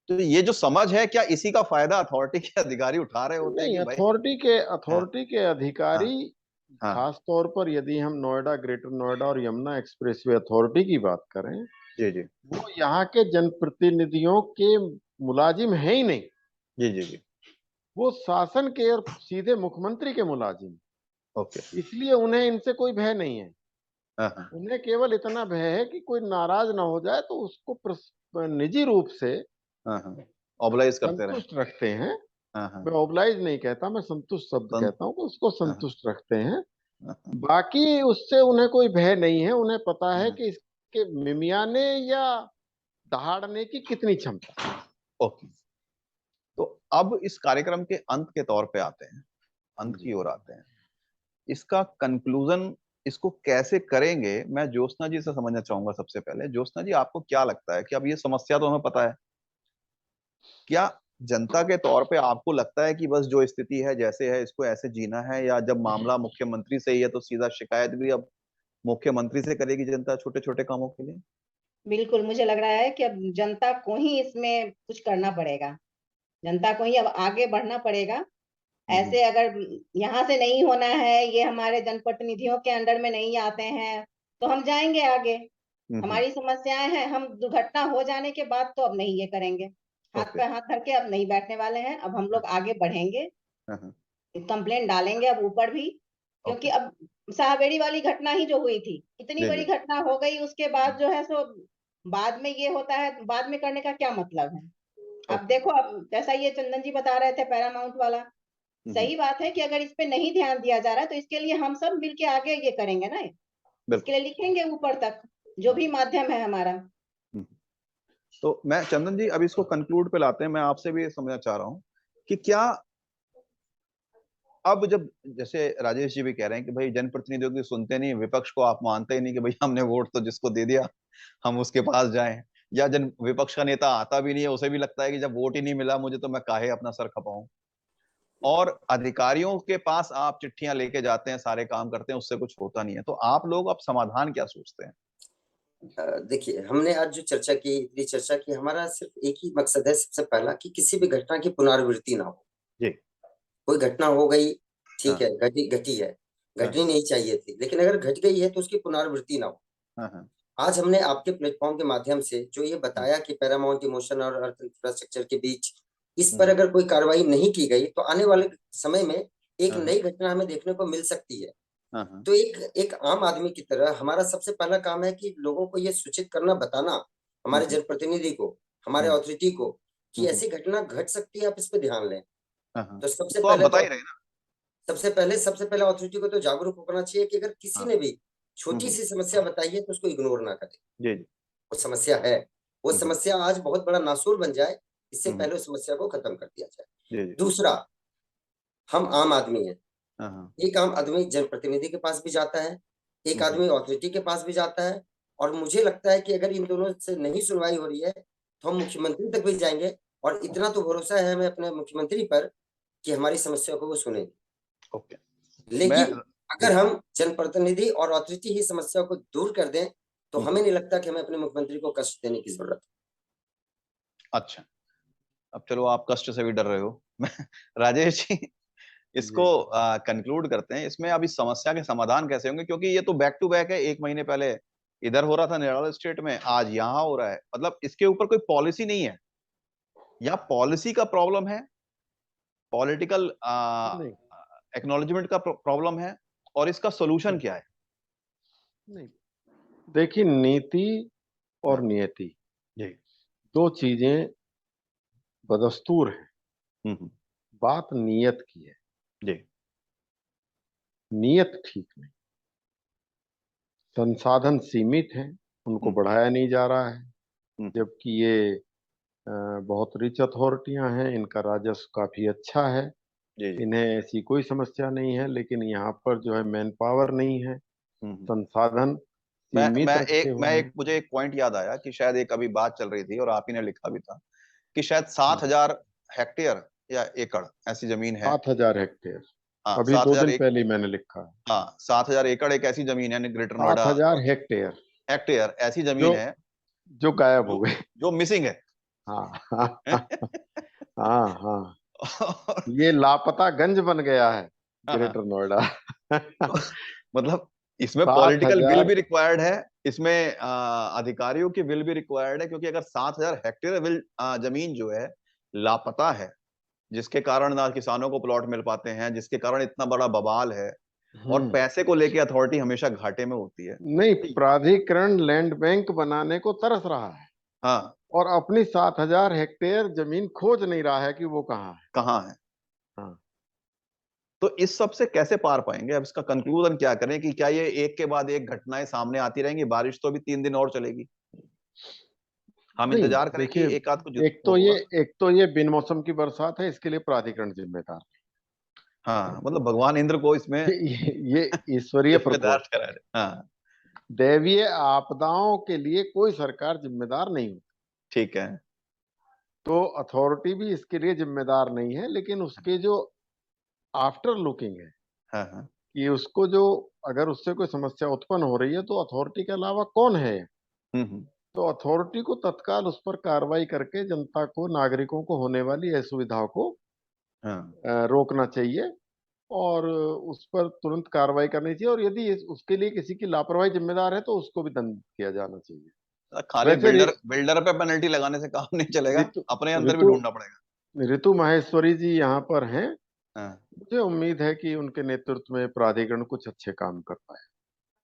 तो ये जो समझ है, क्या इसी का फायदा अथॉरिटी के अधिकारी उठा रहे होते हैं नहीं, कि भाई? हाँ, अथॉरिटी के अधिकारी, हाँ, हाँ। खास तौर पर यदि हम नोएडा, ग्रेटर नोएडा और यमुना एक्सप्रेसवे अथॉरिटी की बात करें, जी जी वो यहाँ के जनप्रतिनिधियों के मुलाजिम है ही नहीं। जी जी जी। वो शासन के और सीधे मुख्यमंत्री के मुलाजिम। ओके। इसलिए उन्हें इनसे कोई भय नहीं है। हाँ हाँ उन्हें केवल इतना भय है कि कोई नाराज ना हो जाए तो उसको निजी रूप से हाँ हाँ, ऑबलाइज करते रहे। संतुष्ट रखते हैं। हाँ हाँ, मैं ऑबलाइज नहीं कहता, मैं संतुष्ट शब्द सन, कहता हूँ कि उसको हाँ हाँ, संतुष्ट रखते हैं। हाँ हाँ, बाकी उससे उन्हें कोई भय नहीं है। उन्हें पता है हाँ। कि इसके मिमियाने या दहाड़ने की कितनी क्षमता। ओके। तो अब इस कार्यक्रम के अंत के तौर पे आते हैं, अंत जी। की ओर आते हैं। इसका कंक्लूजन इसको कैसे करेंगे, मैं ज्योत्सना जी से समझना चाहूंगा। सबसे पहले ज्योत्सना जी, आपको क्या लगता है कि अब ये समस्या तो हमें पता है, क्या जनता के तौर पे आपको लगता है कि बस जो स्थिति है जैसे है इसको ऐसे जीना है, या जब मामला मुख्यमंत्री से ही है तो सीधा शिकायत भी अब मुख्यमंत्री से करेगी जनता छोटे छोटे कामों के लिए? बिल्कुल, मुझे लग रहा है कि अब जनता को ही इसमें कुछ करना पड़ेगा। जनता को ही अब आगे बढ़ना पड़ेगा। हम्म ऐसे अगर यहाँ से नहीं होना है, ये हमारे जनप्रतिनिधियों के अंडर में नहीं आते हैं, तो हम जाएंगे आगे। हम्म। हमारी समस्याएं हैं, हम दुर्घटना हो जाने के बाद तो अब नहीं ये करेंगे। हाथ ओके। पे हाथ धर के अब नहीं बैठने वाले हैं, अब हम लोग आगे बढ़ेंगे। हाँ, कंप्लेंट डालेंगे अब ऊपर भी, क्योंकि ओके। अब साहबेड़ी वाली घटना ही जो हुई थी, इतनी जी बड़ी जी। घटना हो गई, उसके बाद जो है सो बाद में ये होता है, बाद में करने का क्या मतलब है? अब ओके। देखो, अब जैसा ये चंदन जी बता रहे थे पैरामाउंट वाला, हम्म। सही बात है कि अगर इस पे नहीं ध्यान दिया जा रहा है तो इसके लिए हम सब मिलके आगे ये करेंगे ना, इसके बिल्कुल। लिए लिखेंगे ऊपर तक, जो भी माध्यम है हमारा। हम्म। तो मैं चंदन जी अब इसको कंक्लूड पे लाते हैं। मैं आपसे भी ये समझना चाह रहा हूँ कि क्या अब जब जैसे राजेश जी भी कह रहे हैं कि भाई जनप्रतिनिधियों की सुनते नहीं, विपक्ष को आप मानते ही नहीं कि भाई हमने वोट तो जिसको दे दिया हम उसके पास जाएं, या जन विपक्ष का नेता आता भी नहीं है, उसे भी लगता है कि जब वोट ही नहीं मिला मुझे तो मैं काहे अपना सर खपाऊं, और अधिकारियों के पास आप चिट्ठियां लेके जाते हैं, सारे काम करते हैं, उससे कुछ होता नहीं है। तो आप लोग अब समाधान क्या सोचते हैं? देखिए, हमने आज जो चर्चा की, इतनी चर्चा की, हमारा सिर्फ एक ही मकसद है सबसे पहला, कि किसी भी घटना की पुनरावृत्ति ना हो। जी। कोई घटना हो गई, ठीक हाँ है, घटी घटी है, हाँ घटनी नहीं चाहिए थी, लेकिन अगर घट गई है तो उसकी पुनरावृत्ति ना हो। हाँ हाँ। आज हमने आपके प्लेटफॉर्म के माध्यम से जो ये हम्म बताया कि पैरामाउंट इमोशन और अर्थ इंफ्रास्ट्रक्चर के बीच इस पर हम्म, अगर कोई कार्रवाई नहीं की गई तो आने वाले समय में एक हाँ नई घटना हमें देखने को मिल सकती है। हाँ हाँ। तो एक एक आम आदमी की तरह हमारा सबसे पहला काम है कि लोगों को ये सूचित करना, बताना, हमारे हम्म जनप्रतिनिधि को, हमारे हम्म अथॉरिटी को, कि हम्म, ऐसी घटना घट सकती है, आप इस पे ध्यान लें। हाँ हाँ। तो सबसे तो आप पहले बता तो ही रहे ना। सबसे पहले अथॉरिटी को तो जागरूक करना चाहिए कि अगर किसी हाँ। ने भी छोटी हम्म। सी समस्या बताई है तो उसको इग्नोर ना करें। जी जी। वो समस्या है, वो हम्म समस्या आज बहुत बड़ा नासूर बन जाए, इससे हम्म, पहले उस समस्या को खत्म कर दिया जाए। जी जी। दूसरा, हम आम आदमी हैं। हाँ हाँ। एक आम आदमी जनप्रतिनिधि के पास भी जाता है, एक हम्म आदमी अथॉरिटी के पास भी जाता है, और मुझे लगता है कि अगर इन दोनों से नहीं सुनवाई हो रही है तो हम मुख्यमंत्री तक भी जाएंगे। और इतना तो भरोसा है हमें अपने मुख्यमंत्री पर कि हमारी समस्या को वो सुने। ओके, लेकिन अगर हम जनप्रतिनिधि और अथॉरिटी ही समस्या को दूर कर दें तो हमें नहीं लगता कि हमें अपने मुख्यमंत्री को कष्ट देने की जरूरत है। अच्छा, अब चलो आप कष्ट से भी डर रहे हो राजेश जी, इसको कंक्लूड करते हैं। इसमें अभी समस्या के समाधान कैसे होंगे, क्योंकि ये तो बैक टू बैक है। 1 महीने पहले इधर हो रहा था निराला स्टेट में, आज यहाँ हो रहा है। मतलब इसके ऊपर कोई पॉलिसी नहीं है, या पॉलिसी का प्रॉब्लम है, पॉलिटिकल एक्नॉलेजमेंट का प्रॉब्लम है, और इसका सोल्यूशन क्या है? नहीं, देखिए, नीति और नियति जी, दो चीजें बदस्तूर है। बात नियत की है, जी, नियत ठीक नहीं, संसाधन सीमित हैं, उनको बढ़ाया नहीं जा रहा है। जबकि ये बहुत रिच अथॉरिटियां हैं, इनका राजस्व काफी अच्छा है, जी, जी। इन्हें ऐसी कोई समस्या नहीं है। लेकिन यहाँ पर जो है मैन पावर नहीं है, संसाधन सीमित रखे हुए हैं। मुझे एक पॉइंट याद आया कि शायद एक अभी बात चल रही थी और आप ही ने लिखा भी था कि शायद 7,000 हेक्टेयर या एकड़ ऐसी जमीन है। 7,000 हेक्टेयर, हाँ, अभी 7,000 2 दिन पहले ही मैंने लिखा है। हाँ, 7,000 एकड़ एक ऐसी जमीन है ग्रेटर नोएडा। 7,000 हेक्टेयर हेक्टेयर ऐसी जमीन जो है जो गायब हो जो, गए। जो मिसिंग है। हाँ हाँ हाँ हाँ, ये लापता गंज बन गया है ग्रेटर नोएडा। मतलब इसमें पॉलिटिकल विल 7,000, भी रिक्वायर्ड है, इसमें अधिकारियों की विल भी रिक्वायर्ड है, क्योंकि अगर 7,000 हेक्टेयर जमीन जो है लापता है, जिसके कारण ना किसानों को प्लॉट मिल पाते हैं, जिसके कारण इतना बड़ा बवाल है, और पैसे को लेके अथॉरिटी हमेशा घाटे में होती है। नहीं, प्राधिकरण लैंड बैंक बनाने को तरस रहा है हाँ, और अपनी 7,000 हेक्टेयर जमीन खोज नहीं रहा है कि वो कहाँ है। कहाँ है? हाँ, तो इस सब से कैसे पार पाएंगे? अब इसका कंक्लूजन क्या करें कि क्या ये एक के बाद एक घटनाएं सामने आती रहेंगी? बारिश तो अभी 3 दिन और चलेगी, हम नहीं, इंतजार करें कि देखिए, एक आध कुछ एक होगा। तो ये बिन मौसम की बरसात है, इसके लिए प्राधिकरण जिम्मेदार हाँ, मतलब भगवान इंद्र को इसमें है। ये ईश्वरीय जिम्मेदार प्रकोप। ठहरा है। हाँ, दैवीय आपदाओं के लिए कोई सरकार जिम्मेदार नहीं होती, ठीक है। तो अथॉरिटी भी इसके लिए जिम्मेदार नहीं है। लेकिन उसके जो आफ्टर लुकिंग है हाँ, हाँ। कि उसको जो, अगर उससे कोई समस्या उत्पन्न हो रही है तो अथॉरिटी के अलावा कौन है, हम्म, तो अथॉरिटी को तत्काल उस पर कार्रवाई करके जनता को, नागरिकों को होने वाली असुविधाओं को हाँ, रोकना चाहिए और उस पर तुरंत कार्रवाई करनी चाहिए। और यदि उसके लिए किसी की लापरवाही जिम्मेदार है तो उसको भी दंड किया जाना चाहिए। खाली वैसे बिल्डर पे पेनल्टी लगाने से काम नहीं चलेगा, ऋतु अपने अंदर भी ऋतु ढूंढना पड़ेगा। ऋतु माहेश्वरी जी यहाँ पर हैं। हाँ, मुझे उम्मीद है कि उनके नेतृत्व में प्राधिकरण कुछ अच्छे काम कर पाए।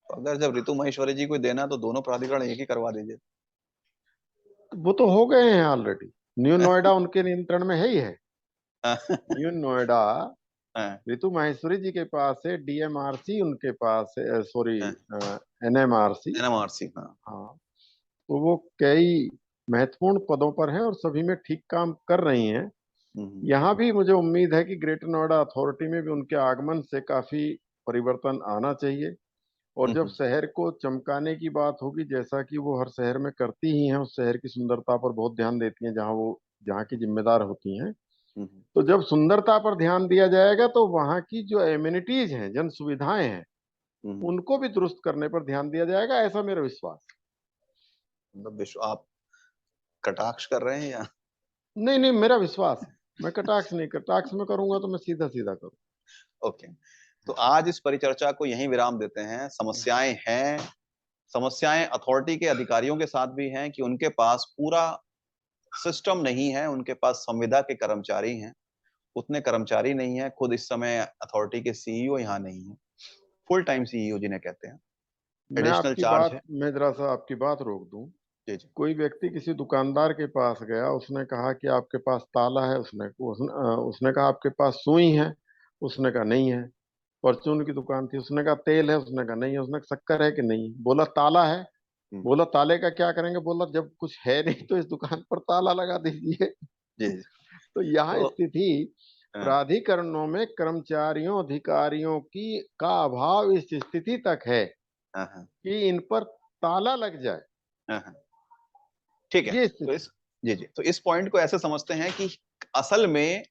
तो अगर जब ऋतु महेश्वरी जी को देना तो दोनों प्राधिकरण एक ही करवा दीजिए। वो तो हो गए हैं ऑलरेडी, न्यू नोएडा उनके नियंत्रण में है ही है। हाँ, न्यू नोएडा हाँ, ऋतु माहेश्वरी जी के पास है, डीएमआरसी उनके पास है, सॉरी, हाँ, एनएमआरसी। NMRC। हाँ। हाँ, तो वो कई महत्वपूर्ण पदों पर हैं और सभी में ठीक काम कर रही हैं। यहाँ भी मुझे उम्मीद है कि ग्रेटर नोएडा अथॉरिटी में भी उनके आगमन से काफी परिवर्तन आना चाहिए। और जब शहर को चमकाने की बात होगी, जैसा कि वो हर शहर में करती ही हैं, उस शहर की सुंदरता पर बहुत ध्यान देती हैं जहाँ की जिम्मेदार होती हैं, तो जब सुंदरता पर ध्यान दिया जाएगा तो वहाँ की जो एम्यूनिटीज हैं, जन सुविधाएं हैं, उनको भी दुरुस्त करने पर ध्यान दिया जाएगा, ऐसा मेरा विश्वास है। मतलब विश्व आप कटाक्ष कर रहे हैं या? नहीं नहीं, मेरा विश्वास है। मैं कटाक्ष नहीं, कटाक्ष में करूंगा तो मैं सीधा सीधा करूँ। ओके, तो आज इस परिचर्चा को यहीं विराम देते हैं। समस्याएं हैं, समस्याएं अथॉरिटी के अधिकारियों के साथ भी हैं कि उनके पास पूरा सिस्टम नहीं है, उनके पास संविदा के कर्मचारी हैं, उतने कर्मचारी नहीं है। खुद इस समय अथॉरिटी के सीईओ यहाँ नहीं है, फुल टाइम सीईओ जिन्हें कहते हैं, एडिशनल चार्ज है। मैं जरा सा आपकी बात रोक दूं। जी, जी। कोई व्यक्ति किसी दुकानदार के पास गया, उसने कहा कि आपके पास ताला है, उसने कहा आपके पास सुई है, उसने कहा नहीं है। परचून की दुकान थी, उसने कहा तेल है, उसने कहा नहीं है। उसने कहा शक्कर है कि नहीं, बोला ताला है। बोला ताले का क्या करेंगे, बोला जब कुछ है नहीं तो इस दुकान पर ताला लगा दीजिए। जी, जी। तो यहाँ तो स्थिति प्राधिकरणों में कर्मचारियों, अधिकारियों की का अभाव इस स्थिति तक है कि इन पर ताला लग जाए, ठीक है। ये तो स्थिति। जी, जी, तो इस पॉइंट को ऐसे समझते हैं कि असल में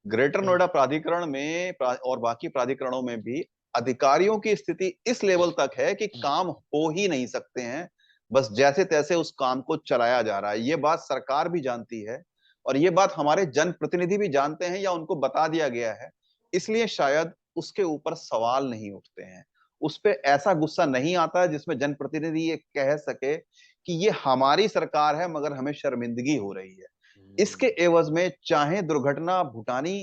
ग्रेटर नोएडा प्राधिकरण में और बाकी प्राधिकरणों में भी अधिकारियों की स्थिति इस लेवल तक है कि काम हो ही नहीं सकते हैं, बस जैसे तैसे उस काम को चलाया जा रहा है। ये बात सरकार भी जानती है और ये बात हमारे जनप्रतिनिधि भी जानते हैं या उनको बता दिया गया है, इसलिए शायद उसके ऊपर सवाल नहीं उठते हैं, उस पे ऐसा गुस्सा नहीं आता है जिसमें जनप्रतिनिधि ये कह सके कि ये हमारी सरकार है मगर हमें शर्मिंदगी हो रही है। इसके एवज में चाहे दुर्घटना भूटानी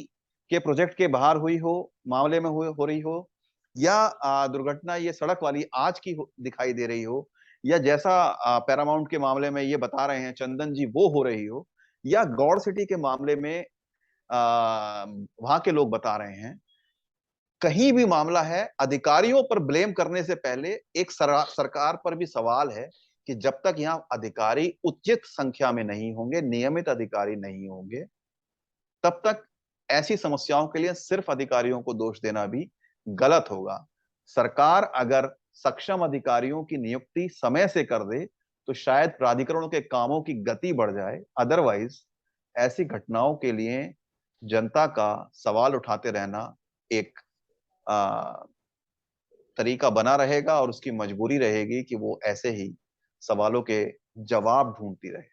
के प्रोजेक्ट के बाहर हुई हो, मामले में हो रही हो, या दुर्घटना ये सड़क वाली आज की दिखाई दे रही हो, या जैसा पैरामाउंट के मामले में ये बता रहे हैं चंदन जी वो हो रही हो, या गौड़ सिटी के मामले में वहां के लोग बता रहे हैं, कहीं भी मामला है, अधिकारियों पर ब्लेम करने से पहले एक सरकार पर भी सवाल है कि जब तक यहाँ अधिकारी उचित संख्या में नहीं होंगे, नियमित अधिकारी नहीं होंगे, तब तक ऐसी समस्याओं के लिए सिर्फ अधिकारियों को दोष देना भी गलत होगा। सरकार अगर सक्षम अधिकारियों की नियुक्ति समय से कर दे तो शायद प्राधिकरणों के कामों की गति बढ़ जाए, अदरवाइज ऐसी घटनाओं के लिए जनता का सवाल उठाते रहना एक तरीका बना रहेगा और उसकी मजबूरी रहेगी कि वो ऐसे ही सवालों के जवाब ढूंढती रहे।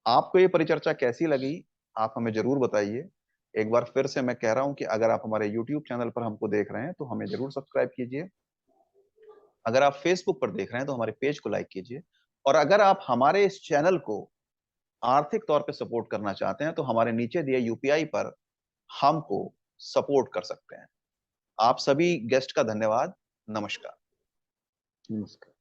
आपको ये परिचर्चा कैसी लगी आप हमें जरूर बताइए। एक बार फिर से मैं कह रहा हूं कि अगर आप हमारे YouTube चैनल पर हमको देख रहे हैं तो हमें जरूर सब्सक्राइब कीजिए। अगर आप Facebook पर देख रहे हैं तो हमारे पेज को लाइक कीजिए, और अगर आप हमारे इस चैनल को आर्थिक तौर पे सपोर्ट करना चाहते हैं तो हमारे नीचे दिए UPI पर हमको सपोर्ट कर सकते हैं। आप सभी गेस्ट का धन्यवाद। नमस्कार। नमस्कार।